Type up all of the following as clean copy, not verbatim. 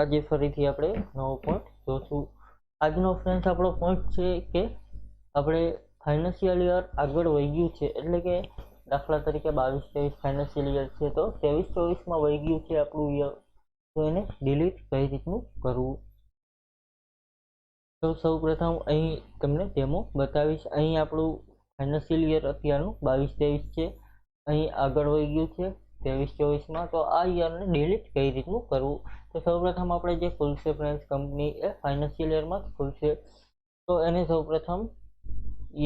આજે ફરીથી આપણે નવો પોઈન્ટ જોશું. આજનો ફ્રેન્ડ્સ આપણો પોઈન્ટ છે કે આપણે ફાઇનાન્શિયલ યર આગળ વહી ગયું છે, એટલે કે દાખલા તરીકે 22-23 ફાઇનાન્શિયલ યર છે તો 23-24માં વહી ગયું છે આપણું યર, તો એને ડિલીટ કઈ રીતનું કરવું. તો સૌ પ્રથમ અહીં તમને ડેમો બતાવીશ. અહીં આપણું ફાઇનાન્શિયલ યર અત્યારનું 22-23 છે, અહીં આગળ વહી ગયું છે 23-24માં. તો આ યરને ડિલીટ કઈ રીતનું કરવું, તો સૌપ્રથમ આપણે જે ખુલશે ફ્રેન્ડ્સ કંપની એ ફાઇનાન્શિયલ યરમાં જ ખુલશે. તો એને સૌપ્રથમ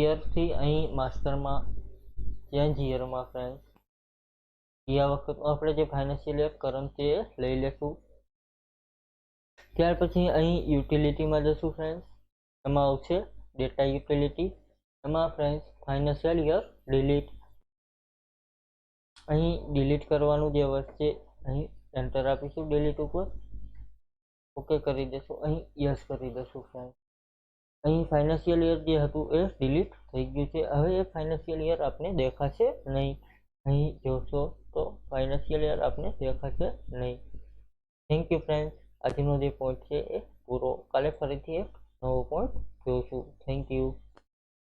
યરથી અહીં માસ્ટરમાં ચેન્જ યરમાં ફ્રેન્ડ્સ ગયા વખત આપણે જે ફાઇનાન્શિયલ યર કરંટ છે એ લઈ લેશું. ત્યાર પછી અહીં યુટિલિટીમાં જશું ફ્રેન્ડ્સ, એમાં આવશે ડેટા યુટિલિટી, એમાં ફ્રેન્ડ્સ ફાઇનાન્શિયલ યર ડિલીટ. અહીં ડિલીટ કરવાનું જે વર્ષ છે અહીં એન્ટર આપીશું ડિલીટ ઉપર, ઓકે કરી દેશું, અહીં યસ કરી દેશું ફ્રેન્ડ. અહીં ફાઇનાન્શિયલ યર જે હતું એ ડિલીટ થઈ ગયું છે. હવે એ ફાઇનાન્શિયલ યર આપને દેખાશે નહીં. અહીં જોશો તો ફાઇનાન્શિયલ યર આપને દેખાશે નહીં. Thank you friends. આજનો જે પોઈન્ટ છે એ પૂરો. કાલે ફરીથી એક નવો પોઈન્ટ જોઈશું. Thank you.